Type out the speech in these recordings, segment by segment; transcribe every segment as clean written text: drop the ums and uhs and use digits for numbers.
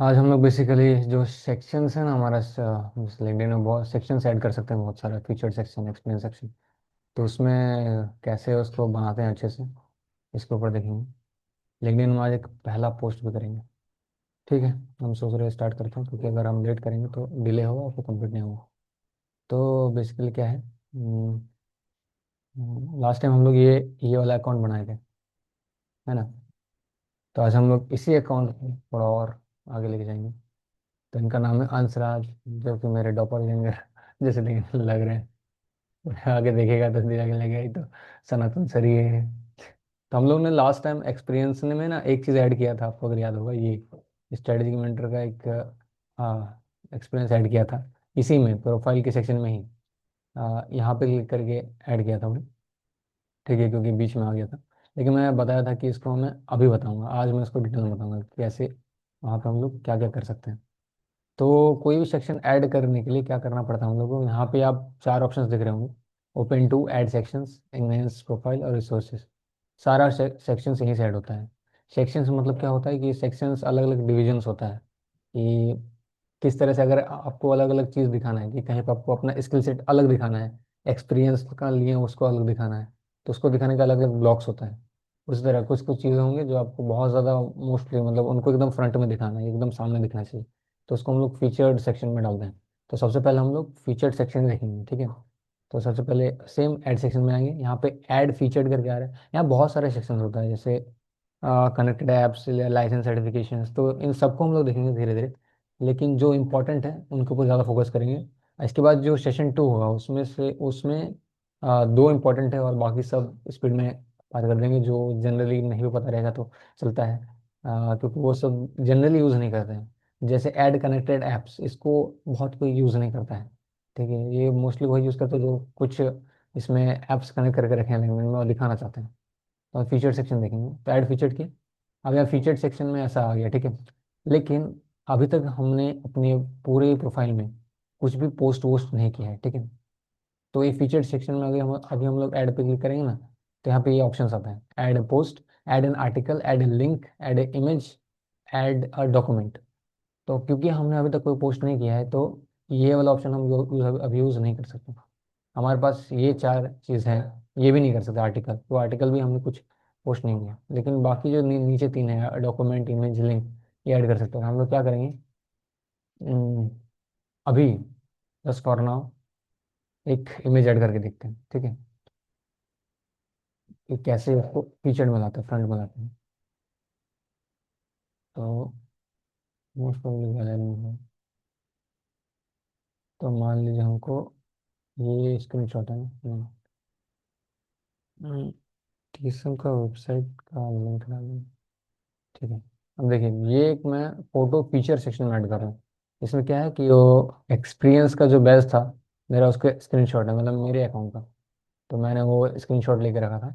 आज हम लोग बेसिकली जो सेक्शंस है ना हमारा लिंक्डइन में बहुत सेक्शंस ऐड कर सकते हैं, बहुत सारा फीचर सेक्शन, एक्सपीरियंस सेक्शन। तो उसमें कैसे उसको बनाते हैं अच्छे से, इसके ऊपर देखेंगे। लिंक्डइन में आज एक पहला पोस्ट भी करेंगे। ठीक है, हम सोच रहे हैं स्टार्ट करते हैं, क्योंकि अगर हम लेट करेंगे तो डिले होगा और फिर कंप्लीट नहीं होगा। तो बेसिकली क्या है, लास्ट टाइम हम लोग ये वाला अकाउंट बनाए थे, है ना। तो आज हम लोग इसी अकाउंट को थोड़ा और आगे लेके जाएंगे। तो इनका नाम है अंशराज, जो कि मेरे डॉपलगैंगर जैसे लग रहे हैं। आगे देखेगा तो दिमाग लगेगा ही तो सनातन सर ही है। तो हम लोग ने लास्ट टाइम एक्सपीरियंस में ना एक चीज़ ऐड किया था, आपको अगर याद होगा, ये स्ट्रेटेजिक मेंटर का एक एक्सपीरियंस ऐड किया था, इसी में प्रोफाइल के सेक्शन में ही। यहाँ पे क्लिक करके ऐड किया था हमने। ठीक है, क्योंकि बीच में आ गया था। लेकिन मैं बताया था कि इसको मैं अभी बताऊंगा, आज मैं इसको डिटेल में बताऊंगा कि कैसे वहाँ पे हम लोग क्या क्या कर सकते हैं। तो कोई भी सेक्शन ऐड करने के लिए क्या करना पड़ता है हम लोग को, यहाँ पे आप चार ऑप्शंस दिख रहे होंगे। Open to add sections, enhance profile और रिसोर्सेज। सारा सेक्शंस यहीं से ऐड होता है। सेक्शंस मतलब क्या होता है कि सेक्शंस अलग अलग डिविजन्स होता है कि किस तरह से अगर आपको अलग अलग चीज़ दिखाना है, कि कहीं पर आपको अपना स्किल सेट अलग दिखाना है, एक्सपीरियंस का लिए उसको अलग दिखाना है, तो उसको दिखाने का अलग अलग ब्लॉक्स होता है। उसी तरह कुछ कुछ चीज़ें होंगी जो आपको बहुत ज़्यादा मोस्टली मतलब उनको एकदम फ्रंट में दिखाना है, एकदम सामने दिखना चाहिए। तो उसको हम लोग फीचर्ड सेक्शन में डालते हैं। तो सबसे पहले हम लोग फीचर्ड सेक्शन देखेंगे, ठीक है। तो सबसे पहले सेम ऐड सेक्शन में आएंगे, यहाँ पे ऐड फीचर्ड करके आ रहा है। यहाँ बहुत सारे सेक्शन होता है, जैसे कनेक्टेड ऐप्स, लाइसेंस सर्टिफिकेशन, तो इन सबको हम लोग देखेंगे धीरे धीरे। लेकिन जो इंपॉर्टेंट है उनके ऊपर ज़्यादा फोकस करेंगे। इसके बाद जो सेशन टू होगा उसमें दो इंपॉर्टेंट है और बाकी सब स्पीड में बात कर देंगे, जो जनरली नहीं भी पता रहेगा तो चलता है। क्योंकि वो सब जनरली यूज़ नहीं करते हैं। जैसे ऐड कनेक्टेड ऐप्स, इसको बहुत कोई यूज़ नहीं करता है। ठीक है, ये मोस्टली वही यूज़ करते हैं जो कुछ इसमें ऐप्स कनेक्ट करके रखे हैं लैंग्वेज में और दिखाना चाहते हैं। तो फीचर सेक्शन देखेंगे, तो ऐड फीचर की। अब यहाँ फीचर सेक्शन में ऐसा आ गया, ठीक है। लेकिन अभी तक हमने अपने पूरे प्रोफाइल में कुछ भी पोस्ट वोस्ट नहीं किया है, ठीक है। तो ये फीचर सेक्शन में अभी हम लोग ऐड पे क्लिक करेंगे ना, तो यहाँ पे ये ऑप्शन आता है, add a post, add an article, add a link, add a image, add a document. तो क्योंकि हमने अभी तक कोई पोस्ट नहीं किया है, तो ये वाला ऑप्शन हम अभी यूज़ नहीं कर सकते। हमारे पास ये चार चीज़ हैं। ये भी नहीं कर सकते आर्टिकल, तो आर्टिकल भी हमने कुछ पोस्ट नहीं किया। लेकिन बाकी जो नीचे तीन है, डॉक्यूमेंट, इमेज, लिंक, ये ऐड कर सकते हैं। हम लोग क्या करेंगे, हम्म, अभी जस्ट फॉर नाउ एक इमेज ऐड करके देखते हैं, ठीक है, कि कैसे उसको फीचर में लाते हैं, फ्रंट में लाते हैं। तो मोस्ट प्रोबेबली गैलरी में है। तो मान लीजिए हमको ये स्क्रीन शॉट है ना, टीएसएम का वेबसाइट का लिंक डालें। ठीक है, अब देखिए, ये एक मैं फोटो फीचर सेक्शन में ऐड कर रहा हूँ। इसमें क्या है कि वो एक्सपीरियंस का जो बैच था मेरा, उसका स्क्रीनशॉट है, मतलब मेरे अकाउंट का। तो मैंने वो स्क्रीनशॉट लेके रखा था।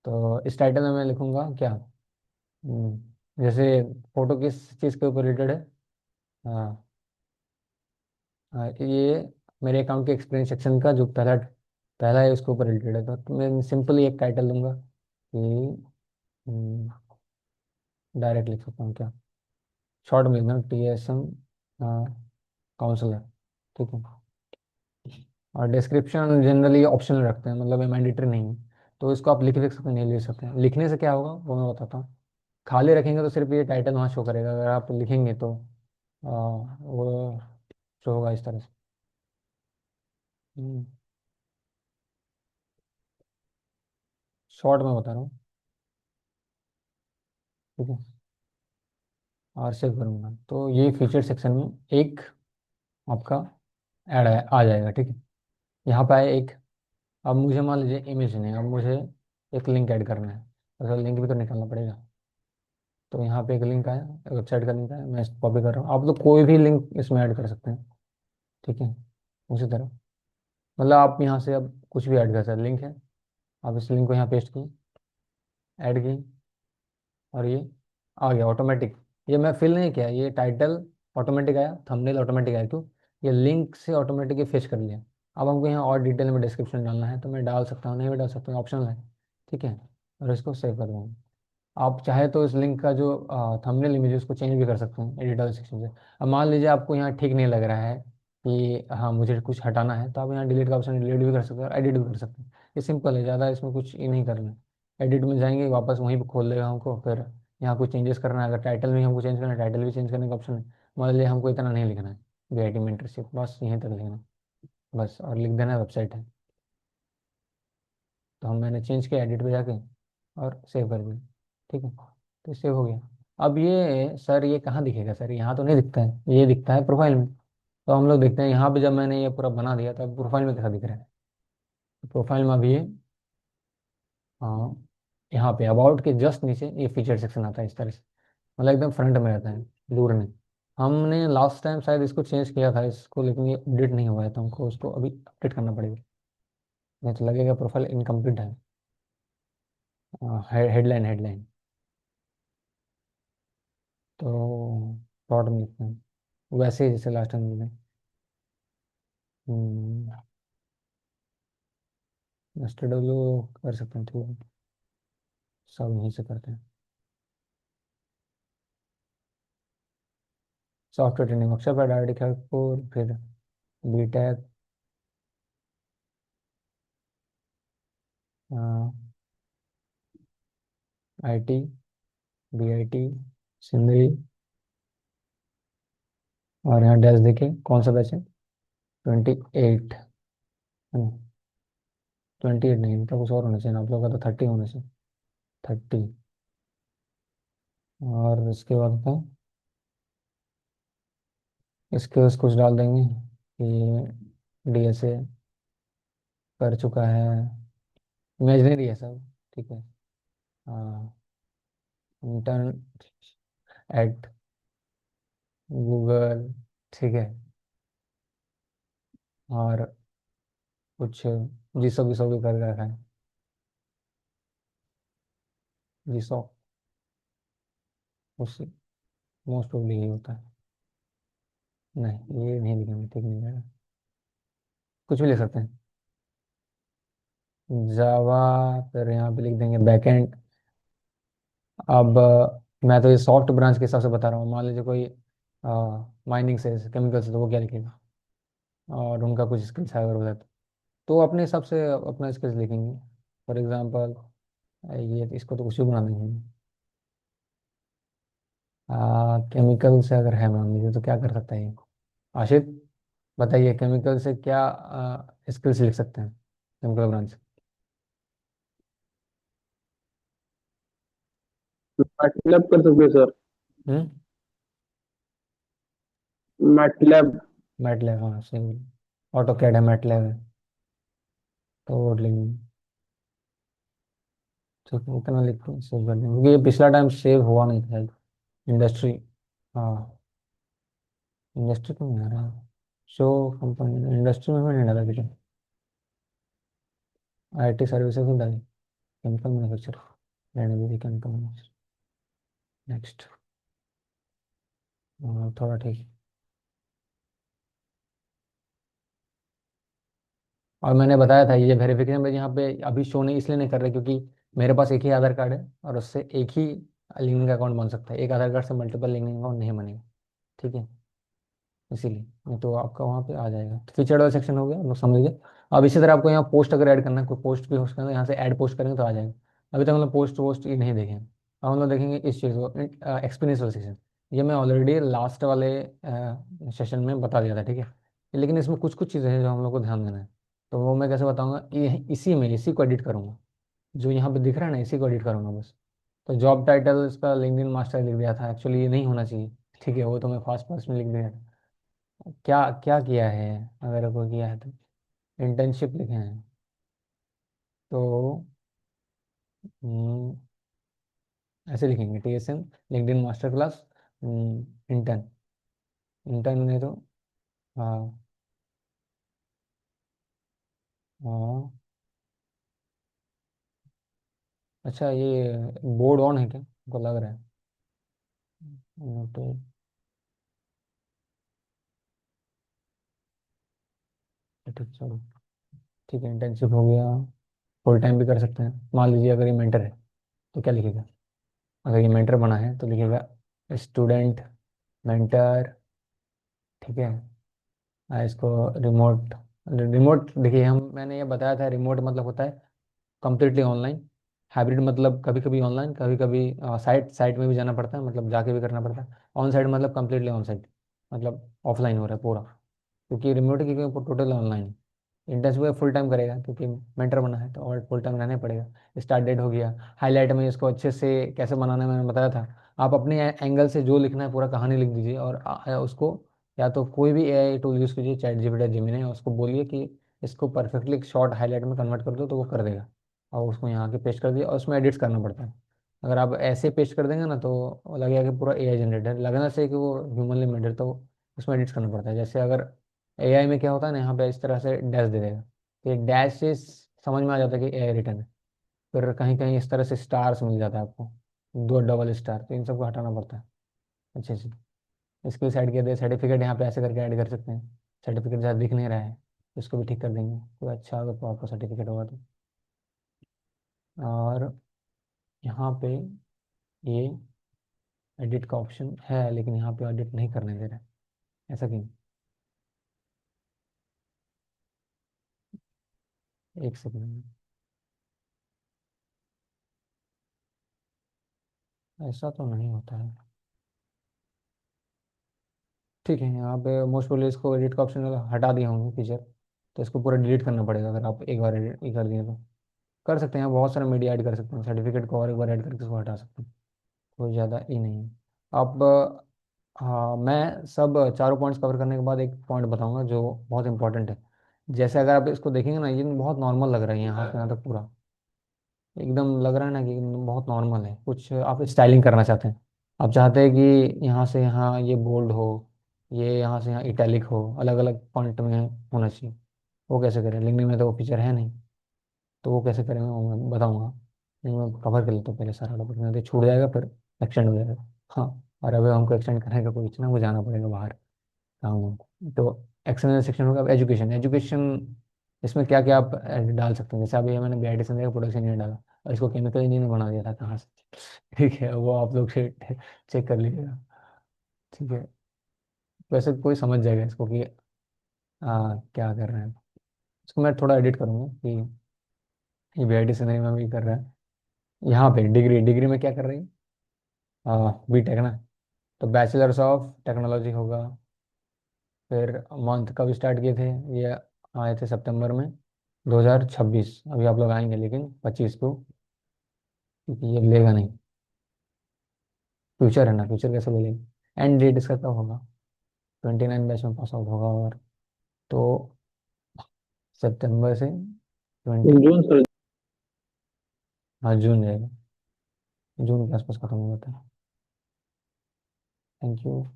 तो इस टाइटल में मैं लिखूंगा क्या, जैसे फोटो किस चीज़ के ऊपर रिलेटेड है। हाँ, ये मेरे अकाउंट के एक्सपीरियंस सेक्शन का जो पहला पहला है उसके ऊपर रिलेटेड है। तो मैं सिंपली एक टाइटल दूंगा कि डायरेक्ट लिख सकता हूँ क्या, शॉर्ट में लिखना TSM काउंसलर। ठीक है, और डिस्क्रिप्शन जनरली ऑप्शनल रखते हैं, मतलब ये मैंडेटरी नहीं है। तो इसको आप लिख सकते हैं, नहीं लिख सकते हैं। लिखने से क्या होगा वो मैं बताता हूँ। खाली रखेंगे तो सिर्फ ये टाइटल वहाँ शो करेगा, अगर आप लिखेंगे तो वो शो होगा इस तरह से। शॉर्ट में बता रहा हूँ, ठीक है। और सेव करूँगा तो ये फीचर सेक्शन में एक आपका ऐड आ जाएगा, ठीक है। यहाँ पे आए एक। अब मुझे मान लीजिए इमेज नहीं, अब मुझे एक लिंक ऐड करना है। तो लिंक भी तो निकालना पड़ेगा। तो यहाँ पे एक लिंक आया, वेबसाइट का लिंक आया, मैं इसको कॉपी कर रहा हूँ। आप तो कोई भी लिंक इसमें ऐड कर सकते हैं, ठीक है। उसी तरह मतलब आप यहाँ से अब कुछ भी ऐड कर सकते हैं। लिंक है, आप इस लिंक को यहाँ पेस्ट किए, ऐड की, और ये आ गया ऑटोमेटिक। ये मैं फिल नहीं किया, ये टाइटल ऑटोमेटिक आया, थंबनेल ऑटोमेटिक आया, क्यों, ये लिंक से ऑटोमेटिक फेच कर लिया। अब हमको यहाँ और डिटेल में डिस्क्रिप्शन डालना है, तो मैं डाल सकता हूँ, नहीं भी डाल सकता हूँ, ऑप्शनल है, ठीक है। और इसको सेव कर दूँगा। आप चाहे तो इस लिंक का जो थंबनेल इमेज है उसको चेंज भी कर सकते हैं एडिटर सेक्शन से। अब मान लीजिए आपको यहाँ ठीक नहीं लग रहा है कि हाँ मुझे कुछ हटाना है, तो आप यहाँ डिलीट का ऑप्शन डिलीट भी कर सकते हैं और एडिट भी कर सकते हैं। ये सिंपल है, ज़्यादा इसमें कुछ ये नहीं करना है। एडिट में जाएंगे, वापस वहीं पर खोल देगा हमको, फिर यहाँ कुछ चेंजेस करना है। अगर टाइटल में हमको चेंज करना है, टाइटल भी चेंज करने का ऑप्शन है। मान लीजिए हमको इतना नहीं लिखना है, वीआईटी मेंटरशिप, बस यहीं तक लिखना है, बस, और लिख देना वेबसाइट है। तो हम मैंने चेंज किया एडिट पे जाके और सेव कर दिया। ठीक है, तो सेव हो गया। अब ये सर ये कहाँ दिखेगा सर? यहाँ तो नहीं दिखता है, ये दिखता है प्रोफाइल में। तो हम लोग देखते हैं यहाँ पे, जब मैंने ये पूरा बना दिया तो अब प्रोफाइल में कैसा दिख रहा है। तो प्रोफाइल में अभी ये, हाँ, यहाँ पे अबाउट के जस्ट नीचे ये फीचर सेक्शन आता है इस तरह से, मतलब एकदम फ्रंट में रहता है, दूर नहीं। हमने लास्ट टाइम शायद इसको चेंज किया था इसको, लेकिन ये अपडेट नहीं हुआ है, तो हमको उसको अभी अपडेट करना पड़ेगा, नहीं तो लगेगा प्रोफाइल इनकम्प्लीट है। हेडलाइन, हेडलाइन तो प्लॉट में लिखते हैं वैसे ही जैसे लास्ट टाइम मिले। एसटीडब्ल्यू कर सकते हैं, ठीक है, सब यहीं से करते हैं। सॉफ्टवेयर ट्रेनिंग अक्षर पर आईआईटी खड़गपुर, फिर बीटेक, आईटी, बीआईटी, सिंदरी, और यहाँ डैश देखे कौन सा बैच है, 28 है ना? 28 नहीं, इनका कुछ और होना चाहिए ना, आप लोग का तो 30 होना चाहिए, 30। और इसके बाद होता है, इसके बस कुछ डाल देंगे कि डीएसए कर चुका है, इमेजनरी है सब, ठीक है। हाँ, इंटर्न एट गूगल, ठीक है। और कुछ जी सौ भी सौ भी कर रखा है, जी सौ, उससे मोस्ट प्रोबेबली यही होता है। नहीं ये नहीं लिखेंगे, ठीक नहीं रहेगा, कुछ भी लिख सकते हैं, जावा, फिर यहाँ पे लिख देंगे बैकएंड। अब मैं तो ये सॉफ्ट ब्रांच के हिसाब से बता रहा हूँ, मान लीजिए कोई माइनिंग से, केमिकल से, तो वो क्या लिखेगा, और उनका कुछ स्किल्स है अगर हो जाए तो अपने हिसाब से अपना स्किल्स लिखेंगे। फॉर एग्जांपल ये इसको तो कुछ भी बना देंगे। केमिकल से अगर है मान लीजिए, तो क्या कर सकता है ये, आशित बताइए, केमिकल से क्या स्किल्स लिख सकते हैं, केमिकल ब्रांच। मैटलैब कर सकते हैं सर। हम्म, मैटलैब। मैटलैब, हाँ सही, ऑटो कैड है, मैटलैब है, तो वो लिखेंगे। तो उतना लिख के सेव कर देंगे, क्योंकि ये पिछला टाइम सेव हुआ नहीं था। इंडस्ट्री, हाँ, इंडस्ट्री तो नहीं आ रहा है, शो कंपनी इंडस्ट्री में नहीं डाला किसी, आईटी सर्विसेज में डाली, केमिकल मैन्युफैक्चर, रेनोवेटी केमिकल मैन्युफैक्चर, नेक्स्ट, थोड़ा ठीक। और मैंने बताया था ये वेरिफिकेशन में यहाँ पे अभी शो नहीं, इसलिए नहीं कर रहे क्योंकि मेरे पास एक ही आधार कार्ड है और उससे एक ही लिंकिंग अकाउंट बन सकता है, एक आधार कार्ड से मल्टीपल लिंकिंग अकाउंट नहीं बनेगा, ठीक है, इसीलिए। नहीं तो आपका वहाँ पे आ जाएगा। तो फीचर्ड वाला सेक्शन हो गया, आप लोग समझ गए। अब इसी तरह आपको यहाँ पोस्ट अगर ऐड करना है, कोई पोस्ट भी होस्ट करना है, यहाँ से ऐड पोस्ट करेंगे तो आ जाएगा। अभी तक हम लोग पोस्ट वोस्ट ये नहीं देखे हैं। अब हम लोग देखेंगे इस चीज़ को, एक्सपीरियंस वाला सेक्शन। ये मैं ऑलरेडी लास्ट वाले सेशन में बता दिया था, ठीक है, लेकिन इसमें कुछ कुछ चीज़ें हैं जो हम लोग को ध्यान देना है। तो वो मैं कैसे बताऊंगा, इसी में इसी को एडिट करूंगा, जो यहाँ पे दिख रहा है ना, इसी को एडिट करूंगा बस। तो जॉब टाइटल इसका लिंक्डइन मास्टर लिख दिया था, एक्चुअली ये नहीं होना चाहिए, ठीक है, वो तो मैं फास्ट फास्ट में लिख दिया था। क्या क्या किया है, अगर कोई किया है तो इंटर्नशिप लिखे हैं, तो हम्म, ऐसे लिखेंगे, TSM LinkedIn master class intern, intern नहीं तो, हाँ, हाँ, अच्छा ये बोर्ड ऑन है क्या, हमको लग रहा है, तो ठीक, चलो ठीक है, इंटर्नशिप हो गया। फुल टाइम भी कर सकते हैं, मान लीजिए अगर ये मेंटर है तो क्या लिखेगा, अगर ये मेंटर बना है तो लिखिएगा स्टूडेंट मेंटर। ठीक है। इसको रिमोट, रिमोट देखिए, हम मैंने ये बताया था, रिमोट मतलब होता है कम्प्लीटली ऑनलाइन। हाइब्रिड मतलब कभी कभी ऑनलाइन, कभी कभी साइट साइट में भी जाना पड़ता है, मतलब जाके भी करना पड़ता है। ऑन साइट मतलब कम्प्लीटली ऑन साइट, मतलब ऑफलाइन हो रहा है पूरा। क्योंकि रिमोट की total online. Internship full time करेगा क्योंकि मेंटर बना है, तो और फुल टाइम रहना ही पड़ेगा। स्टार्ट डेट हो गया, हाईलाइट में इसको अच्छे से कैसे बनाना है मैंने बताया था। आप अपने एंगल से जो लिखना है पूरा कहानी लिख दीजिए, और उसको या तो कोई भी एआई टूल यूज़ कीजिए, चैट जीपीटी जेमिनी, उसको बोलिए कि इसको परफेक्टली शॉर्ट हाईलाइट में कन्वर्ट कर दो, तो वो कर देगा। और उसको यहाँ के पेस्ट कर दिया, और उसमें एडिट्स करना पड़ता है। अगर आप ऐसे पेस्ट कर देंगे ना, तो लगेगा कि पूरा एआई जनरेटेड, लगना चाहिए कि वो ह्यूमनली मेडेड, तो उसमें एडिट्स करना पड़ता है। जैसे अगर एआई में क्या होता है ना, यहाँ पे इस तरह से डैश दे देगा, तो ये डैश से समझ में आ जाता है कि एआई रिटर्न है। फिर कहीं कहीं इस तरह से स्टार्स मिल जाता है आपको, दो डबल स्टार, तो इन सबको हटाना पड़ता है अच्छे से। स्किल साइड के दे सर्टिफिकेट यहाँ पे ऐसे करके ऐड कर सकते हैं। सर्टिफिकेट ज़्यादा दिख नहीं रहा है, तो इसको भी ठीक कर देंगे, कोई अच्छा अगर प्रॉपर सर्टिफिकेट होगा तो। और यहाँ पे ये एडिट का ऑप्शन है, लेकिन यहाँ पे एडिट नहीं करने दे रहा है, ऐसा क्यों? एक सेकंड, ऐसा तो नहीं होता है। ठीक है, यहाँ पे मोस्ट प्रोबेबली इसको एडिट का ऑप्शन हटा दिए होंगे फीचर, तो इसको पूरा डिलीट करना पड़ेगा। अगर आप एक बार एडिट ही कर दिए तो कर सकते हैं, यहाँ बहुत सारे मीडिया ऐड कर सकते हैं, सर्टिफिकेट को और एक बार ऐड करके इसको हटा सकते हैं, कोई ज़्यादा ही नहीं है। अब हाँ, मैं सब चारों पॉइंट्स कवर करने के बाद एक पॉइंट बताऊंगा जो बहुत इंपॉर्टेंट है। जैसे अगर आप इसको देखेंगे ना, ये बहुत नॉर्मल लग रहा है यहाँ से यहाँ तक पूरा, एकदम लग रहा है ना कि एकदम बहुत नॉर्मल है। कुछ आप स्टाइलिंग करना चाहते हैं, आप चाहते हैं कि यहाँ से यहाँ ये बोल्ड हो, ये यहाँ से यहाँ इटैलिक हो, अलग अलग फॉन्ट में होना चाहिए। वो कैसे करें, लिखने में तो वो फीचर है नहीं, तो वो कैसे करेंगे वो मैं बताऊंगा। लेकिन मैं कवर कर लेता हूँ पहले सारा टॉपिक, नहीं तो छूट जाएगा फिर एक्सटेंड हो जाएगा। हाँ, और अभी हमको एक्सटेंड करने का कोई इतना वो जाना पड़ेगा बाहर काम वाम। तो एक्सटर्नल सेक्शन होगा एजुकेशन। एजुकेशन इसमें क्या क्या आप डाल सकते हैं, जैसे अभी मैंने बीआईटी से का प्रोडक्शन यूनिट डाला, और इसको केमिकल इंजीनियर बना दिया था कहाँ से। ठीक है, वो आप लोग से चेक कर लीजिएगा। ठीक है, वैसे कोई समझ जाएगा इसको कि क्या कर रहे हैं। इसको मैं थोड़ा एडिट करूंगा कि ये बीआईटी से में भी कर रहा है। यहाँ पे डिग्री, डिग्री में क्या कर रही है, बीटेक ना, तो बैचलर्स ऑफ टेक्नोलॉजी होगा। फिर मंथ कब स्टार्ट किए थे, ये आए थे सितंबर में 2026। अभी आप लोग आएंगे लेकिन 25 को, क्योंकि ये लेगा नहीं, फ्यूचर है ना, फ्यूचर कैसे ले लेंगे। एंड डेट इसका कब होगा, 29 बैच में पास आउट होगा, और तो सितंबर से 20, जून सर। हाँ जून जाएगा, जून के आसपास खत्म हो जाता है। Thank you.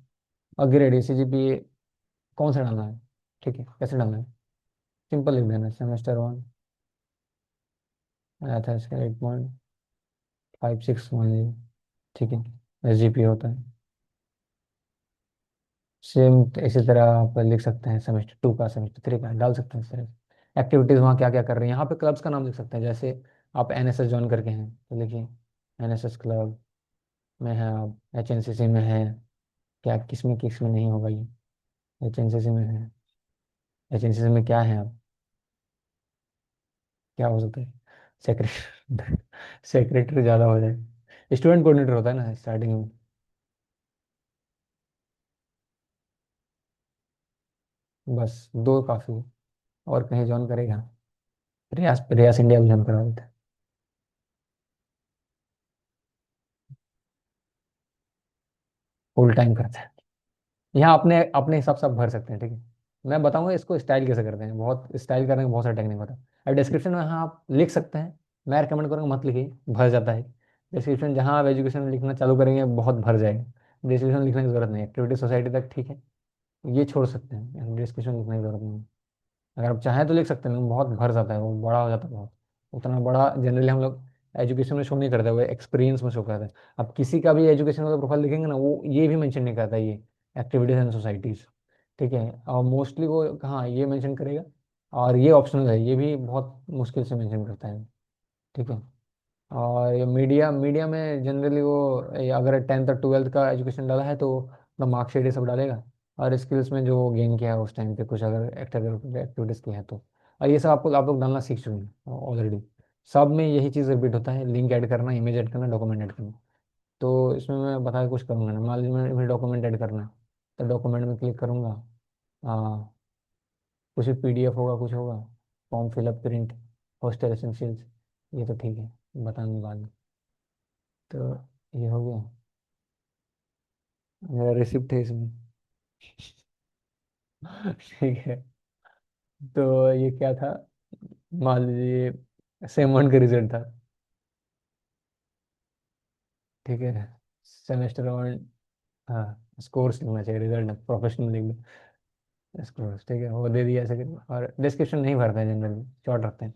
अग्रेड CGPA कौन सा डालना है, ठीक है, कैसे डालना है, सिंपल लिख देना, सेमेस्टर 1 आया था इसका 8.56 मान लीजिए। ठीक है, SGPA होता है। सेम इसी तरह आप लिख सकते हैं सेमेस्टर 2 का, सेमेस्टर 3 का डाल सकते हैं इस तरह। एक्टिविटीज़ वहाँ क्या क्या कर रहे हैं, यहाँ पे क्लब्स का नाम लिख सकते हैं। जैसे आप एनएसएस ज्वाइन करके हैं तो लिखिए एनएसएस क्लब में है आप, HNCC में है, क्या किस में नहीं होगा ये, HNCC में है। HNCC में क्या है आप, क्या हो सकता है, सेक्रेटरी। सेक्रेटरी ज़्यादा हो जाए, स्टूडेंट कोऑर्डिनेटर होता है ना स्टार्टिंग में। बस दो काफ़ी है। और कहीं ज्वाइन करेगा, रियास रियास इंडिया भी ज्वाइन करा देता है, फुल टाइम करता है। यहाँ अपने अपने हिसाब से आप भर सकते हैं, ठीक है। मैं बताऊंगा इसको स्टाइल कैसे करते हैं, बहुत स्टाइल करने का बहुत सारा टेक्निक होता है। अब डिस्क्रिप्शन में हाँ आप लिख सकते हैं, मैं रिकमेंड करूँगा मत लिखिए, भर जाता है। डिस्क्रिप्शन जहाँ आप एजुकेशन लिखना चालू करेंगे बहुत भर जाएगा, डिस्क्रिप्शन लिखने की जरूरत नहीं है, एक्टिविटी सोसाइटी तक ठीक है, ये छोड़ सकते हैं, डिस्क्रिप्शन लिखने की जरूरत नहीं है। अगर आप चाहें तो लिख सकते हैं, लेकिन बहुत भर जाता है, वो बड़ा हो जाता है बहुत। उतना बड़ा जनरली हम लोग एजुकेशन में शो नहीं करते, वो एक्सपीरियंस में शो करते हैं। अब किसी का भी एजुकेशन का प्रोफाइल देखेंगे ना, वो ये भी मेंशन नहीं करता ये एक्टिविटीज एंड सोसाइटीज। ठीक है, और मोस्टली वो हाँ ये मेंशन करेगा, और ये ऑप्शनल है, ये भी बहुत मुश्किल से मेंशन करता है। ठीक है, और ये मीडिया मीडिया में जनरली वो ये अगर 10th और 12th का एजुकेशन डाला है तो अपना मार्कशीट ये सब डालेगा। और स्किल्स में जो गेन किया है उस टाइम पे कुछ अगर एक्टिविटीज़ की है तो। और ये सब आपको आप लोग डालना सीख चुके हैं ऑलरेडी। सब में यही चीज़ रिपीट होता है, लिंक ऐड करना, इमेज ऐड करना, डॉक्यूमेंट ऐड करना। तो इसमें मैं बता के कुछ करूँगा ना, मान लीजिए मुझे डॉक्यूमेंट ऐड करना है, तो डॉक्यूमेंट में क्लिक करूँगा। हाँ, कुछ भी पीडीएफ होगा, कुछ होगा, form fill up, print, hostel essentials, ये तो ठीक है, बताने बाद में। तो ये हो गया, मेरा रिसिप्ट है इसमें। ठीक है। तो ये क्या था, मान लीजिए सेम वन का रिजल्ट था। ठीक है, सेमेस्टर वन। हाँ, स्कोर्स लिखना चाहिए, रिजल्ट प्रोफेशनल लिख दो स्कोर्स। ठीक है, वो दे दिया ऐसे करके। और डिस्क्रिप्शन नहीं भरते हैं जनरली, शॉर्ट रखते हैं।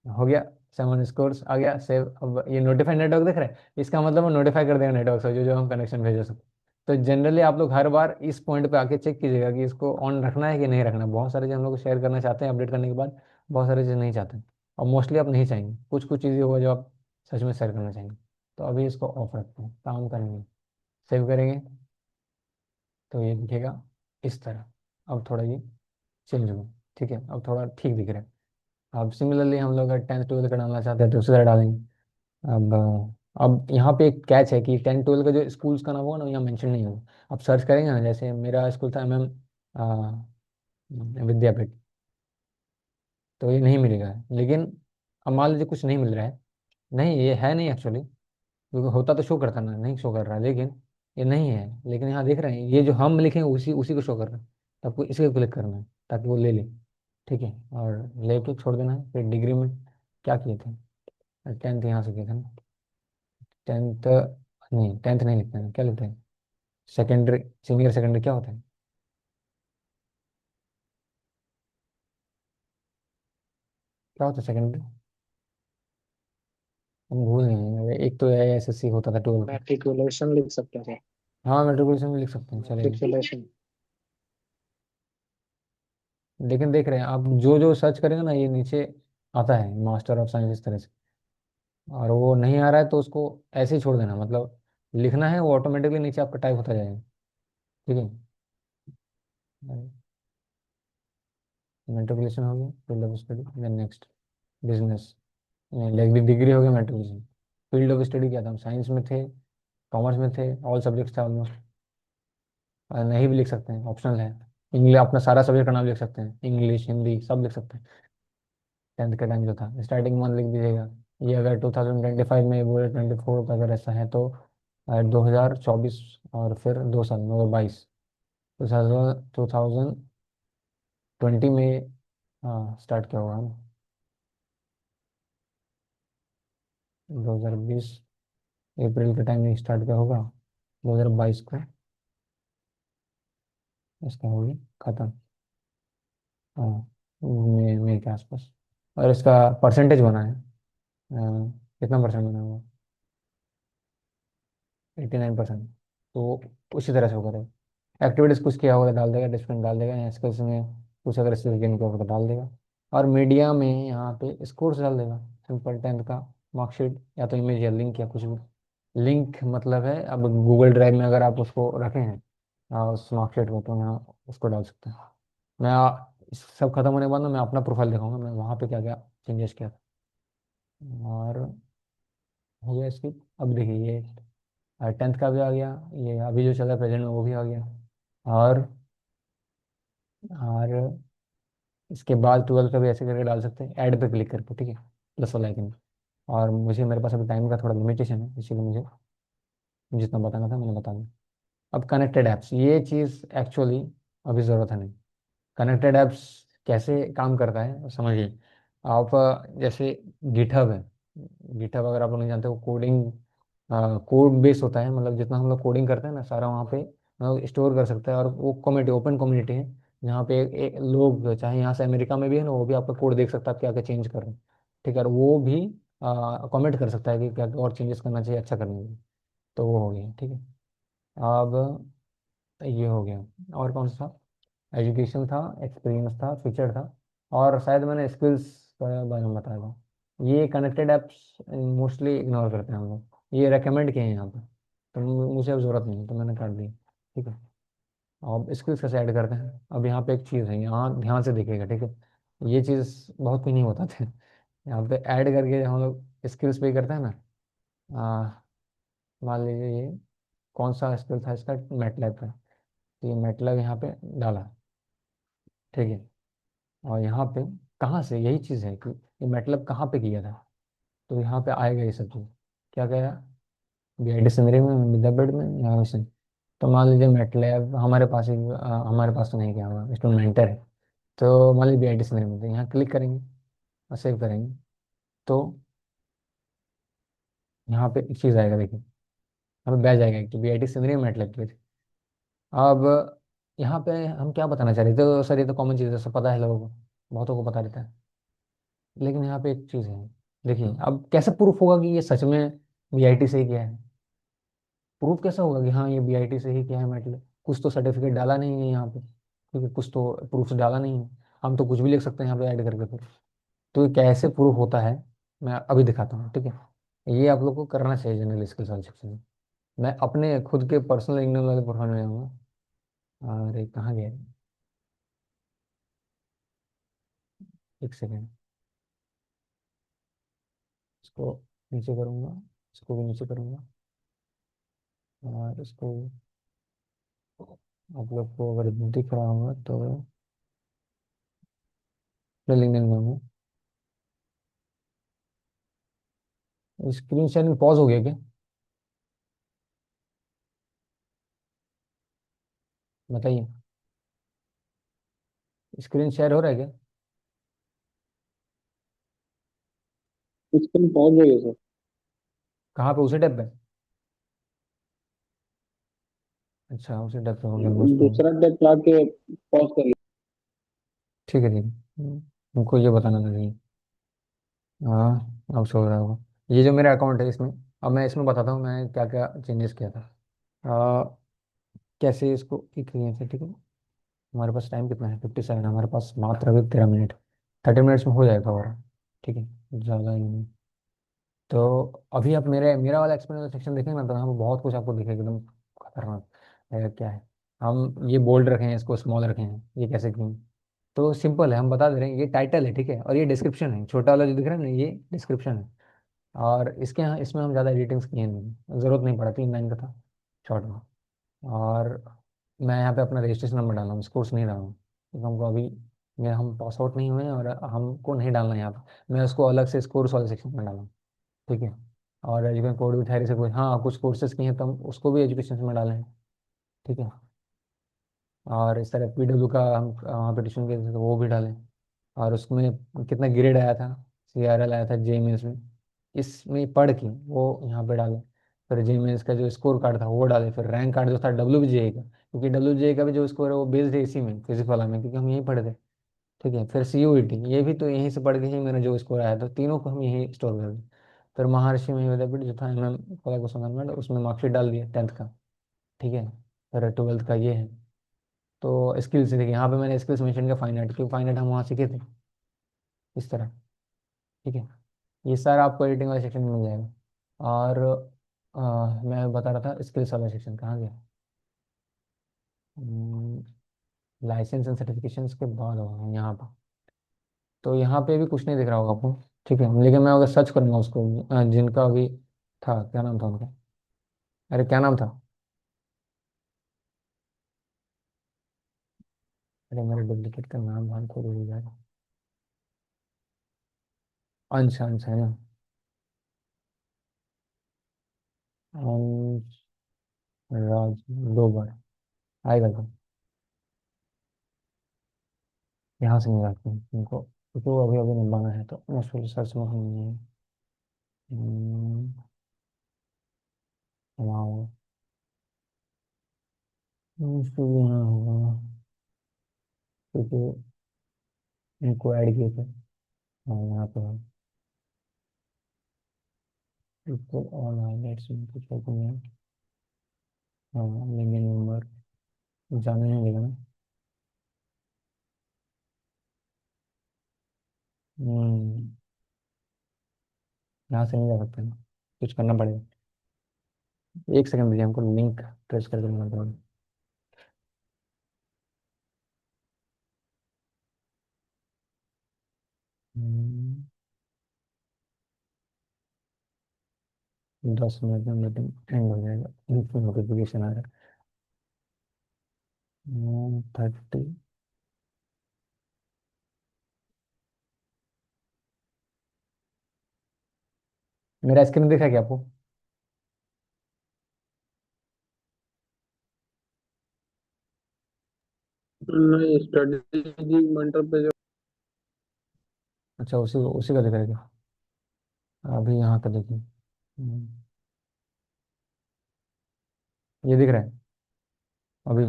हो गया, 7 स्कोर्स आ गया सेव। अब ये नोटिफाई नेटवर्क देख रहे हैं, इसका मतलब वो नोटिफाई कर देगा नेटवर्क से जो जो हम कनेक्शन भेजो सब। तो जनरली आप लोग हर बार इस पॉइंट पे आके चेक कीजिएगा कि इसको ऑन रखना है कि नहीं रखना। बहुत सारे चीज़ हम लोग शेयर करना चाहते हैं अपडेट करने के बाद, बहुत सारी चीज़ नहीं चाहते हैं। और मोस्टली आप नहीं चाहेंगे, कुछ कुछ चीज़ें होगा जो आप सच में शेयर करना चाहेंगे। तो अभी इसको ऑफ रखते हैं, काम करेंगे, सेव करेंगे, तो ये दिखेगा इस तरह। अब थोड़ा ये चेंज हुआ। ठीक है, अब थोड़ा ठीक दिख रहा है। अब सिमिलरली हम लोग अगर 10th 12th का डालना चाहते हैं तो उसी तरह डालेंगे। अब यहाँ पे एक कैच है कि 10th 12th का जो स्कूल्स का नाम होगा ना, यहाँ मेंशन नहीं होगा। आप सर्च करेंगे ना, जैसे मेरा स्कूल था MM विद्यापीठ, तो ये नहीं मिलेगा। लेकिन अब मान लीजिए कुछ नहीं मिल रहा है, नहीं ये है नहीं एक्चुअली, क्योंकि होता तो शो करता ना, नहीं शो कर रहा है, लेकिन ये नहीं है। लेकिन यहाँ देख रहे हैं, ये जो हम लिखे हैं उसी उसी को शो कर रहा है। तो आपको इसी को क्लिक करना है ताकि वो ले ले। ठीक है, और लेके छोड़ देना है। फिर डिग्री में क्या किए थे, 10th यहाँ से किए थे ना। 10th नहीं, 10th नहीं लिखते हैं, क्या लिखते हैं, सेकेंडरी, सीनियर सेकेंडरी क्या होता है, क्या होता है सेकेंडरी, हम भूल नहीं गए। एक तो SSC होता था 12 का। मैट्रिकुलेशन लिख सकते हैं हाँ, मेट्रिकुलेशन में लिख सकते हैं, सर। चलेगा। मैट्रिकुलेशन। लेकिन देख रहे हैं आप, जो जो सर्च करेंगे ना ये नीचे आता है मास्टर ऑफ साइंस इस तरह से। और वो नहीं आ रहा है तो उसको ऐसे ही छोड़ देना, मतलब लिखना है, वो ऑटोमेटिकली नीचे आपका टाइप होता जाएगा। ठीक है, मेट्रिकुलेशन हो गया, field of study, then next business. नहीं, लाइक डिग्री हो गया मेट्रिकुलेशन। फील्ड ऑफ स्टडी क्या था, हम साइंस में थे, कॉमर्स में थे, ऑल सब्जेक्ट्स था ऑलमोस्ट। नहीं भी लिख सकते हैं, ऑप्शनल है। इंग्लिश, अपना सारा सब्जेक्ट का नाम लिख सकते हैं, इंग्लिश हिंदी सब लिख सकते हैं। 10th का टाइम जो था, स्टार्टिंग मंथ लिख दीजिएगा। ये अगर 2025 में बोले 24 का अगर ऐसा है तो 2024, और फिर 2 साल 2022, 2020 में, हाँ स्टार्ट किया होगा ना, 2020 अप्रैल के टाइम में स्टार्ट किया होगा, 2022 को इसका हो गया खत्म। हाँ, मई के आसपास। और इसका परसेंटेज बना है, कितना परसेंट बना हुआ, 89%। तो उसी तरह से होगा। एक्टिविटीज कुछ किया होगा तो डाल देगा, डिस्प्लिन डाल देगा, या स्किल्स में कुछ अगर स्किल्स गेन किया होगा तो डाल देगा। और मीडिया में यहाँ पे स्कोर्स डाल देगा, सिंपल 10th का मार्कशीट, या तो इमेज या लिंक या कुछ भी। लिंक मतलब है, अब गूगल ड्राइव में अगर आप उसको रखे हैं उस मार्कशीट को, तो यहाँ उसको डाल सकते हैं। मैं इस सब खत्म होने के बाद ना मैं अपना प्रोफाइल दिखाऊंगा, मैं वहाँ पे क्या क्या चेंजेस किया था। और हो गया इसकी। अब देखिए ये 10th का भी आ गया, ये अभी जो चल रहा है प्रेजेंट में वो भी आ गया। और और इसके बाद 12th का भी ऐसे करके डाल सकते हैं, ऐड पे क्लिक करके। ठीक है, प्लस वाला आइकन। और मुझे, मेरे पास अभी टाइम का थोड़ा लिमिटेशन है, इसीलिए मुझे जितना बताना था मैंने बता दिया। अब कनेक्टेड ऐप्स, ये चीज़ एक्चुअली अभी ज़रूरत है नहीं। कनेक्टेड ऐप्स कैसे काम करता है समझिए। आप जैसे गिटहब है, गिटहब अगर आप लोग नहीं जानते, वो कोडिंग कोड बेस होता है। मतलब जितना हम लोग कोडिंग करते हैं ना सारा वहाँ पे स्टोर कर सकते हैं। और वो कम्युनिटी, ओपन कम्युनिटी है, जहाँ पे लोग चाहे यहाँ से अमेरिका में भी है ना, वो भी आपका कोड देख सकता है, आप क्या क्या चेंज कर रहे हैं। ठीक है, और वो भी कमेंट कर सकता है कि क्या और चेंजेस करना चाहिए अच्छा करने के लिए। तो वो हो गया। ठीक है, अब ये हो गया। और कौन सा था, एजुकेशन था, एक्सपीरियंस था, फीचर था, और शायद मैंने स्किल्स के बारे में बताया था। ये कनेक्टेड ऐप्स मोस्टली इग्नोर करते हैं हम लोग, ये रेकमेंड किए हैं यहाँ पे, तो मुझे अब जरूरत नहीं है, तो मैंने काट दी। ठीक है। अब स्किल्स कैसे ऐड करते हैं, अब यहाँ पे एक चीज़ है, यहाँ ध्यान से देखिएगा, ठीक है। ये चीज़ बहुत भी नहीं होता थे। यहाँ पे ऐड करके हम लोग स्किल्स पे करते हैं ना। आ, मान लीजिए ये कौन सा स्किल था इसका, मैटलैब का, तो ये मैटलैब यहाँ पे डाला। ठीक है। और यहाँ पे कहाँ से, यही चीज़ है कि ये मैटलैब कहाँ पे किया था, तो यहाँ पे आएगा ये सब चीज़। क्या गया, BIT सिमरी में, विद्यापीठ में, या वैसे। तो मान लीजिए मैटलैब हमारे पास ही, हमारे पास तो नहीं क्या होगा, स्टूडेंट मेंटर है। तो मान लीजिए BIT सिमरी में, तो यहाँ क्लिक करेंगे और सेव करेंगे, तो यहाँ पे एक चीज़ आएगा, देखिए हमें बैच आएगा कि BIT सिमरी में मैटलैब की थी। अब यहाँ पे हम क्या बताना चाह रहे थे, तो सर ये तो कॉमन चीज़ है, सब पता है लोगों को, बहुतों को पता रहता है। लेकिन यहाँ पे एक चीज़ है, देखिए अब कैसे प्रूफ होगा कि ये सच में BIT से ही किया है। प्रूफ कैसा होगा कि हाँ ये BIT से ही किया है, मतलब कुछ तो सर्टिफिकेट डाला नहीं है यहाँ पे, ठीक है, कुछ तो प्रूफ डाला नहीं है। हम तो कुछ भी लिख सकते हैं यहाँ पे ऐड करके, तो ये कैसे प्रूफ होता है, मैं अभी दिखाता हूँ, ठीक है। ये आप लोग को करना चाहिए जनरल स्किल्स वाले सेक्शन में। मैं अपने खुद के पर्सनल इग्नोर वाले प्रोफाइल में आऊँगा। और ये कहाँ गया, एक सेकेंड, इसको नीचे करूँगा, इसको भी नीचे करूँगा, और इसको, आप लोग को अगर दिख रहा होगा तो मैं लिंक नहीं दूंगा। स्क्रीन शेयरिंग पॉज हो गया क्या, बताइए। स्क्रीन शेयर हो रहा है क्या? स्क्रीन पहुंच गई है सर। कहाँ पे, उसी टैब पे? अच्छा उसी टैब पे हो गया, मैं उसको, दूसरा टैब ला के पॉज कर लिया। ठीक है ठीक है। हमको ये बताना था नहीं। हाँ अब सो रहा होगा। ये जो मेरा अकाउंट है इसमें, अब मैं इसमें बताता हूँ मैं क्या क्या चेंजेस किया था। आ, कैसे इसको एक किए थे, ठीक है। हमारे पास टाइम कितना है, 57, हमारे पास मात्र अभी 13 मिनट, 30 मिनट्स में हो जाएगा और, ठीक है, ज़्यादा ही नहीं। तो अभी आप मेरा वाला एक्सप्लेन सेक्शन देखेंगे ना, तो हम बहुत कुछ आपको दिखेगा एकदम खतरनाक है, क्या है। हम ये बोल्ड रखे हैं, इसको स्मॉल रखे हैं, ये कैसे क्यों, तो सिंपल है, हम बता दे रहे हैं, ये टाइटल है, ठीक है, और ये डिस्क्रिप्शन है, छोटा वाला जो दिख रहा है ना, ये डिस्क्रिप्शन है। और इसके यहाँ इसमें हम ज़्यादा एडिटिंग्स किए नहीं, ज़रूरत नहीं पड़ा, 3 लाइन का था, शॉर्ट में। और मैं यहाँ पे अपना रजिस्ट्रेशन नंबर डाला हूँ, स्कोर्स नहीं डाला हूँ, क्योंकि हमको अभी, मैं हम पास आउट नहीं हुए हैं, और हमको नहीं डालना है यहाँ पे, मैं उसको अलग से स्कोर्स वाले सेक्शन में डाला हूँ। ठीक है। और एजुकेशन कोड भी ठहरे से कुछ, हाँ कुछ कोर्सेज की हैं तो हम उसको भी एजुकेशन में डालें। ठीक है। और इस तरह PW का हम वहाँ पे ट्यूशन के थे तो वो भी डालें। और उसमें कितना ग्रेड आया था, CRL आया था JMS में, इसमें पढ़ के वो यहाँ पे डालें। फिर JMS का जो स्कोर कार्ड था वो डाले, फिर रैंक कार्ड जो था WBJA का, क्योंकि WBJA का भी जो स्कोर है वो बेस्ड है इसी में, फिजिक्स वाला में, क्योंकि हम यहीं पढ़े थे। ठीक है। फिर CUET, ये भी तो यहीं से पढ़ के ही मेरा जो स्कोर आया था, तीनों को हम यहीं स्टोर कर दिए। फिर महर्षि में विद्यापीठ जो था MM, उसमें मार्कशीट डाल दिया 10th का। ठीक है। फिर 12th का ये है। तो स्किल्स देखिए, यहाँ पे मैंने स्किल्स मेंशन किया, फाइन आर्ट, क्योंकि फाइन आर्ट हम वहाँ सीखे थे, इस तरह। ठीक है। ये सारा आपको एडिटिंग वाले सेक्शन में मिल जाएगा। और मैं बता रहा था स्किल्स वाला सेक्शन कहाँ गया, लाइसेंस एंड सर्टिफिकेशंस के बाद होगा यहाँ पर। तो यहाँ पे भी कुछ नहीं दिख रहा होगा आपको। ठीक है, लेकिन मैं अगर सर्च करूंगा उसको, जिनका अभी था, क्या नाम था उनका, अरे क्या नाम था, अरे मेरे डुप्लीकेट का नाम भान को भूल गया। अंश, अंश है ना, अंश राज, 2 बार आएगा तो यहाँ से नहीं रखते हैं उनको, तो अभी अभी निभाना है, तो मुश्किल सर्च में नहीं है। हम्म, वहाँ होगा। मुश्किल यहाँ होगा, क्योंकि इनको ऐड किए थे। हाँ यहाँ पे है, इसको ऑल हाईलाइट्स में कुछ ओपन है। हाँ, लेकिन नंबर जाने नहीं देगा ना। हम्म, यहाँ से नहीं जा सकते ना, कुछ करना पड़ेगा। एक सेकंड दीजिए, हमको लिंक ट्रेस करके देना पड़ेगा। 10 मिनट में मीटिंग एंड हो जाएगा, नोटिफिकेशन आ रहा है 30। मेरा स्क्रीन दिखा क्या आपको? नहीं, स्ट्रेटेजी मेंटर पे जो। अच्छा, उसी उसी का दिख रहा है क्या? अभी यहाँ का देखिए। ये दिख रहा है अभी?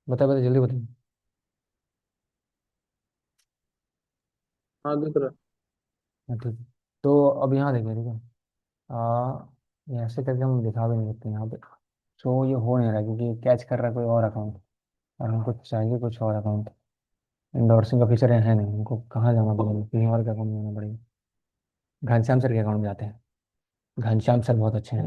बताइए बताइए, जल्दी बताइए। हाँ, दिख रहा है। हाँ ठीक है। तो अब यहाँ देखिए, ठीक है। ये ऐसे करके हम दिखा भी नहीं सकते यहाँ पे। सो ये हो नहीं रहा क्योंकि कैच कर रहा है कोई और अकाउंट, और हमको चाहिए कुछ और अकाउंट। इंडोर्सिंग का फीचर है नहीं, हमको कहाँ जाना पड़ेगा, कहीं और का अकाउंट जाना पड़ेगा। घनश्याम सर के अकाउंट में जाते हैं। घनश्याम सर बहुत अच्छे हैं।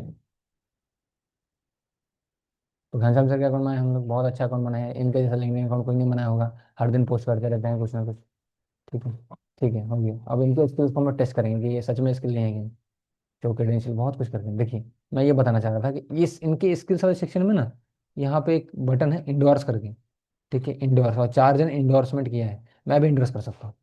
तो घनश्याम सर के अकाउंट में हम लोग बहुत अच्छा अकाउंट बनाए हैं, इनके जैसा लिंक्डइन अकाउंट कोई नहीं बनाया होगा। हर दिन पोस्ट करते रहते हैं कुछ ना कुछ। ठीक है। ठीक है, हो गया। अब इनके स्किल्स को हम लोग टेस्ट करेंगे कि ये सच में स्किल नहीं है कि जो क्रेडेंशियल बहुत कुछ करते हैं। देखिए, मैं ये बताना चाह रहा था कि इस इनके स्किल्स वाले सेक्शन में ना, यहाँ पे एक बटन है इंडोर्स करके। ठीक है, इंडोर्स, और 4 जन इंडोर्समेंट किया है। मैं भी इंडोर्स कर सकता हूँ।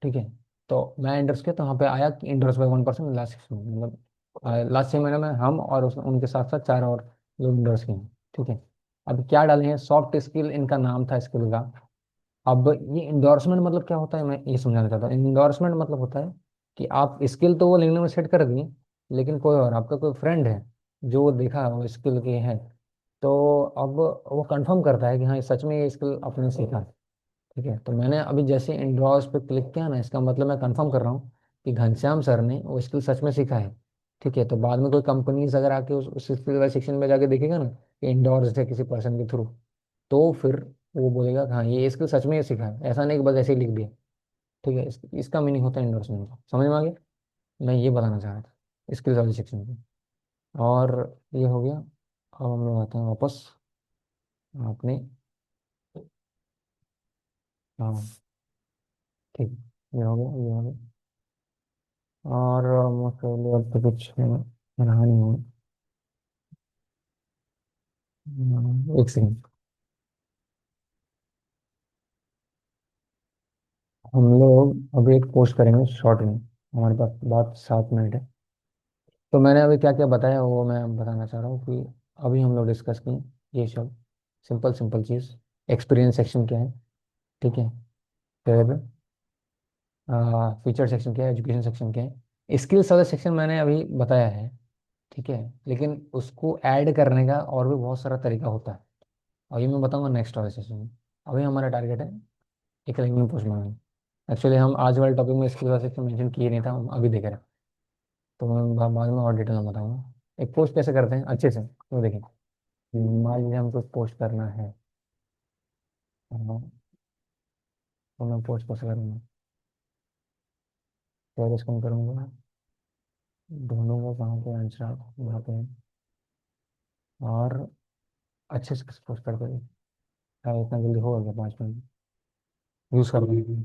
ठीक है। तो मैं इंडोर्स किया तो वहाँ पे आया कि इंडोर्स बाय 1 पर्सन लास्ट 6 महीने, मतलब लास्ट 6 महीने में हम और उनके साथ साथ 4 और लोग इंडोर्स किए हैं। ठीक है। अब क्या डाले हैं, सॉफ्ट स्किल इनका नाम था स्किल का। अब ये इंडोर्समेंट मतलब क्या होता है, मैं ये समझाना चाहता हूँ। इंडोर्समेंट मतलब होता है कि आप स्किल तो वो लिंक्डइन में सेट कर दिए, लेकिन कोई और आपका कोई फ्रेंड है जो वो देखा वो स्किल के है, तो अब वो कंफर्म करता है कि हाँ ये सच में ये स्किल आपने सीखा। ठीक है। तो मैंने अभी जैसे इंडोर्स पे क्लिक किया ना, इसका मतलब मैं कंफर्म कर रहा हूँ कि घनश्याम सर ने वो स्किल सच में सीखा है। ठीक है। तो बाद में कोई कंपनीज अगर आके उस स्किल वाले सेक्शन में जाके देखेगा ना कि इंडोर्स है किसी पर्सन के थ्रू, तो फिर वो बोलेगा कि हाँ ये स्किल सच में ये सीखा है, ऐसा नहीं कि बस ऐसे ही लिख दिया। ठीक है। इसका मीनिंग होता है इंडोर्समेंट का। समझ में आ गया? मैं ये बताना चाह रहा था स्किल्स वाले सेक्शन में। और ये हो गया। अब हम लोग आते हैं वापस अपने। हाँ ठीक है, ये हो गया, ये हो गया। और मोस्ट प्रोबेबली अब तो कुछ रहा नहीं होगा। एक सेकंड। हम लोग अभी एक पोस्ट करेंगे शॉर्ट में, हमारे पास बात 7 मिनट है। तो मैंने अभी क्या क्या बताया वो मैं बताना चाह रहा हूँ कि अभी हम लोग डिस्कस किए ये सब सिंपल सिंपल चीज़। एक्सपीरियंस सेक्शन क्या है? ठीक है। फिर फीचर सेक्शन क्या है, एजुकेशन सेक्शन क्या है, स्किल्स वाला सेक्शन मैंने अभी बताया है। ठीक है। लेकिन उसको ऐड करने का और भी बहुत सारा तरीका होता है, और ये मैं बताऊंगा नेक्स्ट वाले सेशन में। अभी हमारा टारगेट है एक लिंक्डइन पोस्ट बनाना। एक्चुअली हम आज वाले टॉपिक में स्किल वाला सेक्शन मेंशन किए नहीं था, हम अभी देख रहे हैं। तो मैं बाद में और डिटेल में बताऊंगा एक पोस्ट कैसे करते हैं अच्छे से। तो देखिए, मान लीजिए हमको पोस्ट करना है, तो मैं पोस्ट कैसे करूँगा? पहले इसको मैं करूँगा, ढूंढूंगा कहाँ पे आंसर यहाँ पे है, और अच्छे से पोस्ट कर देंगे। क्या इतना जल्दी होगा क्या 5 मिनट यूज़ कर लेंगे?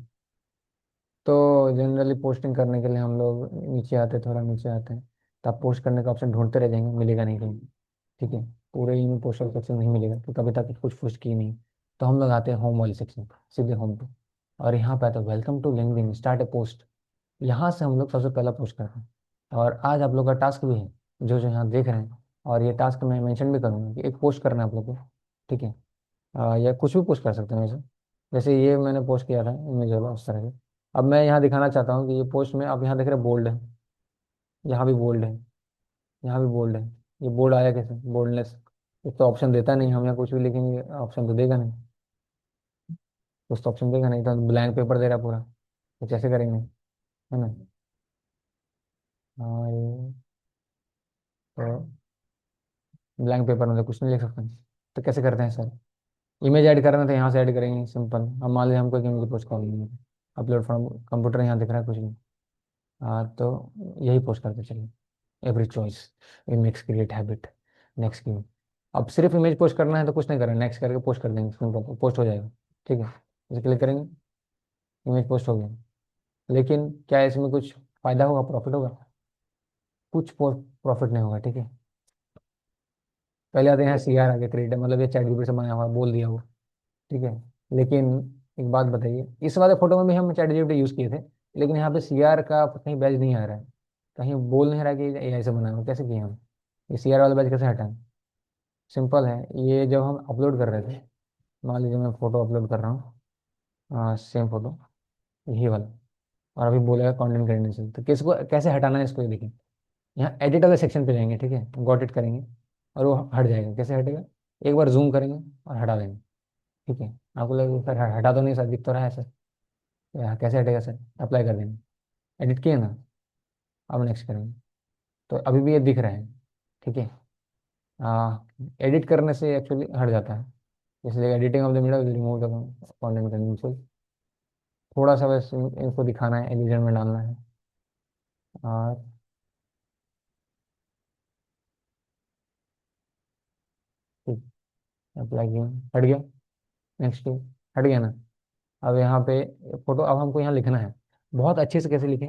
तो जनरली पोस्टिंग करने के लिए हम लोग नीचे आते, थोड़ा नीचे आते हैं, तो आप पोस्ट करने का ऑप्शन ढूंढते रह जाएंगे, मिलेगा नहीं कहीं। ठीक है। पूरे ही में पोस्टल सेक्शन नहीं मिलेगा तो कभी तक कुछ पोस्ट की नहीं। तो हम लोग आते हैं होम वाले सेक्शन, सीधे होम पे। और यहाँ पे आता है welcome to LinkedIn start a post. यहाँ से हम लोग सबसे पहला पोस्ट करते हैं। और आज आप लोग का टास्क भी है, जो जो यहाँ देख रहे हैं। और ये टास्क मैं मेंशन भी करूँगा कि एक पोस्ट करना है आप लोग को। ठीक है। या कुछ भी पोस्ट कर सकते हैं वैसे। जैसे ये मैंने पोस्ट किया था इमेज वाला उस तरह से। अब मैं यहाँ दिखाना चाहता हूँ कि ये पोस्ट में आप यहाँ देख रहे हैं बोल्ड है, यहाँ भी बोल्ड है, यहाँ भी बोल्ड है। ये बोल्ड आया कैसे, बोल्डनेस? कुछ तो ऑप्शन देता नहीं, हम यहाँ कुछ भी लिखेंगे ऑप्शन तो देगा नहीं। कुछ तो ऑप्शन देगा नहीं, तो ब्लैंक पेपर दे रहा है पूरा। तो कैसे करेंगे, है ना? हाँ ये तो ब्लैंक पेपर में तो कुछ नहीं लिख सकते। तो कैसे करते हैं सर? इमेज ऐड करना था, यहाँ से ऐड करेंगे सिंपल। अब मान लीजिए हमको एक इमेज पोस्ट करनी है, अपलोड फ्रॉम कंप्यूटर यहाँ दिख रहा है कुछ नहीं। तो यही पोस्ट करते चलिए। Every choice in makes create habit. Next की। अब सिर्फ इमेज पोस्ट करना है तो कुछ नहीं करना, नेक्स्ट करके पोस्ट कर देंगे, सिंपल पोस्ट हो जाएगा। ठीक है, इसे क्लिक करेंगे, इमेज पोस्ट हो गया। लेकिन क्या इसमें कुछ फायदा होगा, प्रॉफिट होगा? कुछ प्रॉफिट नहीं होगा। ठीक है, पहले आते हैं सी आर आगे, क्रिएटर मतलब ये चैट जीपीटी से बनाया हुआ, बोल दिया वो। ठीक है, लेकिन एक बात बताइए, इस वाले फोटो में भी हम चैट जीपीटी यूज किए थे, लेकिन यहाँ पे सी आर का कहीं बैज नहीं आ रहा है, कहीं बोल नहीं रहा कि एआई से बना हुआ, कैसे किए हम? ये सी आर वाला बैज कैसे हटाएं? सिंपल है, ये जब हम अपलोड कर रहे थे, मान लीजिए मैं फोटो अपलोड कर रहा हूँ, सेम फोटो, यही वाला, और अभी बोलेगा कंटेंट क्रेडेंशियल, तो किसको कैसे हटाना है इसको, ये देखिए। यहाँ एडिट वाले सेक्शन पे जाएंगे, ठीक है, गॉट इट करेंगे, और वो हट जाएगा। कैसे हटेगा? एक बार जूम करेंगे और हटा देंगे। ठीक है, आपको लगेगा सर हटा तो नहीं, सर दिख तो रहा है सर। कैसे हटेगा सर? अप्लाई कर देंगे, एडिट किए ना, अब नेक्स्ट करेंगे, तो अभी भी ये दिख रहा है। ठीक है, एडिट करने से एक्चुअली हट जाता है, इसलिए editing of the media will remove the content content. थोड़ा सा बस इनको दिखाना है, एलिजन में डालना है, और ठीक, अप्लाई किया, हट गया। नेक्स्ट, हट गया ना। अब यहाँ पे फोटो, अब हमको यहाँ लिखना है, बहुत अच्छे से कैसे लिखें,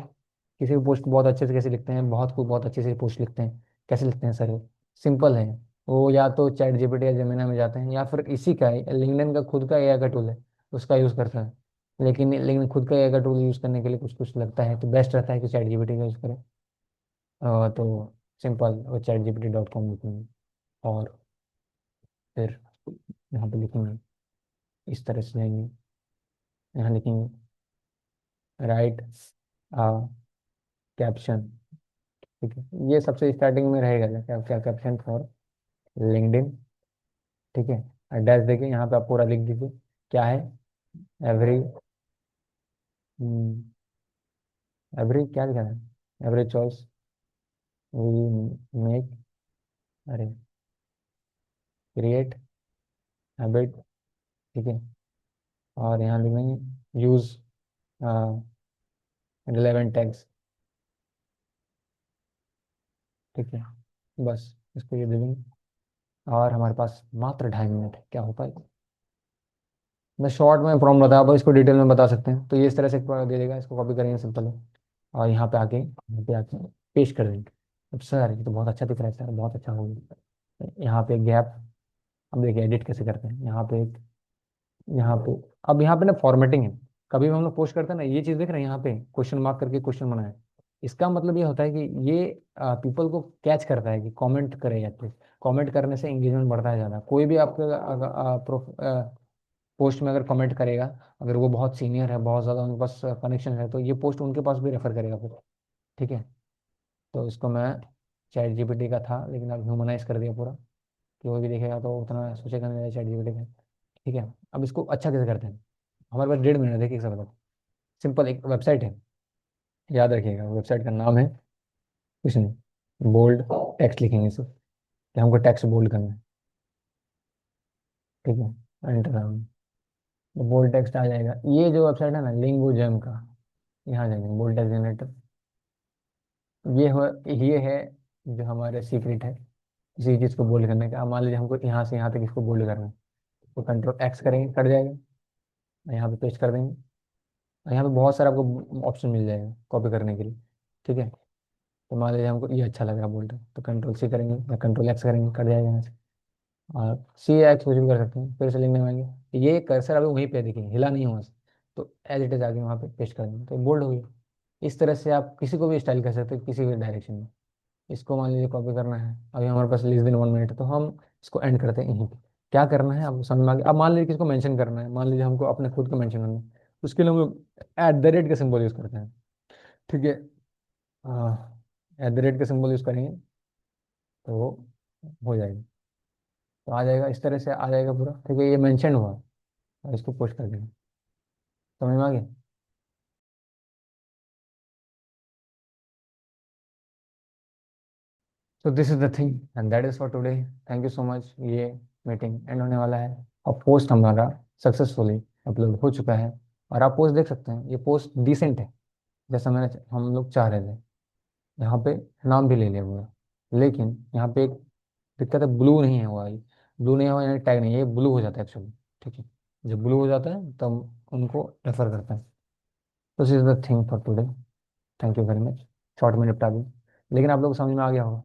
किसी भी पोस्ट को बहुत अच्छे से कैसे लिखते हैं, बहुत को बहुत अच्छे से पोस्ट लिखते हैं, कैसे लिखते हैं सर? सिंपल है, वो या तो चैट जीपीटी या जेमिना में जाते हैं, या फिर इसी का लिंक्डइन का खुद का एआई का टूल है, उसका यूज़ करता है। लेकिन खुद का एआई का टूल यूज़ करने के लिए कुछ कुछ लगता है, तो बेस्ट रहता है कि चैट जीपीटी का यूज़ करें। तो सिंपल, वो chatgpt.com लिखेंगे, और फिर यहाँ पे लिखेंगे, इस तरह से जाएंगे, यहाँ लिखेंगे राइट कैप्शन। ठीक है, ये सबसे स्टार्टिंग में रहेगा, क्या क्या कैप्शन फॉर लिंक्डइन। ठीक है, और डैश देके यहाँ पे आप पूरा लिख दीजिए, क्या है, एवरी एवरी क्या लिखा है, एवरी चॉइस वी मेक, अरे, क्रिएट हैबिट। ठीक है, और यहाँ लिखेंगे यूज रिलेवेंट टैग्स। ठीक है, बस इसको ये दे देंगे, और हमारे पास मात्र 2.5 मिनट है, क्या हो पाएगा? मैं शॉर्ट में प्रॉब्लम बता, आप इसको डिटेल में बता सकते हैं, तो ये इस तरह से दे देगा, इसको कॉपी करेंगे, सिंपल है, और यहाँ पे आके पेश कर देंगे। अब सर ये तो बहुत अच्छा दिख रहा है सर, बहुत अच्छा हो गया, यहाँ पे गैप। अब देखिए एडिट कैसे करते हैं, यहाँ पे एक, यहाँ पे, अब यहाँ पे ना फॉर्मेटिंग है, कभी भी हम लोग पोस्ट करते हैं ना, ये चीज़ देख रहे हैं, यहाँ पे क्वेश्चन मार्क करके क्वेश्चन बनाया है। इसका मतलब ये होता है कि ये पीपल को कैच करता है कि कमेंट करे जाते हैं, कमेंट करने से एंगेजमेंट बढ़ता है ज़्यादा। कोई भी आपका पोस्ट में अगर कमेंट करेगा, अगर वो बहुत सीनियर है, बहुत ज़्यादा उनके पास कनेक्शन है, तो ये पोस्ट उनके पास भी रेफर करेगा फिर। ठीक है, तो इसको मैं, चैट जीपीटी का था लेकिन अब ह्यूमनाइज कर दिया पूरा, कि वो भी देखेगा तो उतना सोचेगा नहीं चैट जीपीटी का। ठीक है, अब इसको अच्छा कैसे करते हैं, हमारे पास 1.5 मिनट है, देखिए सब बताओ। सिंपल, एक वेबसाइट है, याद रखिएगा, वेबसाइट का नाम है, कुछ नहीं, बोल्ड टेक्स्ट लिखेंगे सिर्फ, कि हमको टेक्स्ट बोल्ड करना है। ठीक है, एंटर, बोल्ड टेक्स्ट आ जाएगा। ये जो वेबसाइट है ना, लिंगोजेम का, यहाँ जाएंगे, बोल्ड टेक्स्ट जनरेटर, ये है जो हमारे सीक्रेट है किसी चीज़ को बोल्ड करने का। अब मान लीजिए हमको यहाँ से यहाँ तक इसको बोल्ड करना है, तो कंट्रोल एक्स करेंगे, कट जाएगा, यहाँ पे पेस्ट कर देंगे, और यहाँ पे बहुत सारा आपको ऑप्शन मिल जाएगा कॉपी करने के लिए। ठीक है, तो मान लीजिए हमको ये अच्छा लग रहा है बोल्ड, तो कंट्रोल सी करेंगे या कंट्रोल एक्स करेंगे, कट जाएगा यहाँ से। और सी एक्स कुछ भी कर सकते हैं, फिर से लिखने में आएंगे, ये कर्सर अभी वहीं पे है, देखिए हिला नहीं हुआ से, तो एज इट इज आगे वहाँ पे पेस्ट कर देंगे, तो बोल्ड हो गया। इस तरह से आप किसी को भी स्टाइल कर सकते हैं, किसी भी डायरेक्शन में। इसको मान लीजिए कॉपी करना है, अभी हमारे पास लेस देन 1 मिनट है, तो हम इसको एंड करते हैं यहीं पे। क्या करना है अब समझ में आ गया। अब मान लीजिए किसको मेंशन करना है, मान लीजिए हमको अपने खुद को मेंशन करना है, उसके लिए हम लोग @ का सिंबल यूज करते हैं। ठीक है, @ का सिंबल यूज करेंगे, तो हो जाएगा, तो आ जाएगा, इस तरह से आ जाएगा पूरा। ठीक है, ये मेंशन हुआ, और इसको पोस्ट कर देंगे, समझ में आ गया। तो this is the thing and that is for today. Thank you so much. ये मीटिंग एंड होने वाला है, और पोस्ट हमारा सक्सेसफुली अपलोड हो चुका है, और आप पोस्ट देख सकते हैं, ये पोस्ट डिसेंट है, जैसा मैंने हम लोग चाह रहे थे, यहाँ पे नाम भी ले लिया हुआ है, लेकिन यहाँ पे एक दिक्कत है, ब्लू नहीं है हुआ, ब्लू नहीं हुआ यानी टैग नहीं है, ये ब्लू हो जाता है एक्चुअली। ठीक है, जब ब्लू हो जाता है तब उनको रेफर करता है। तो this is the thing for today. Thank you very much. Short में निपटा दी, लेकिन आप लोग को समझ में आ गया होगा।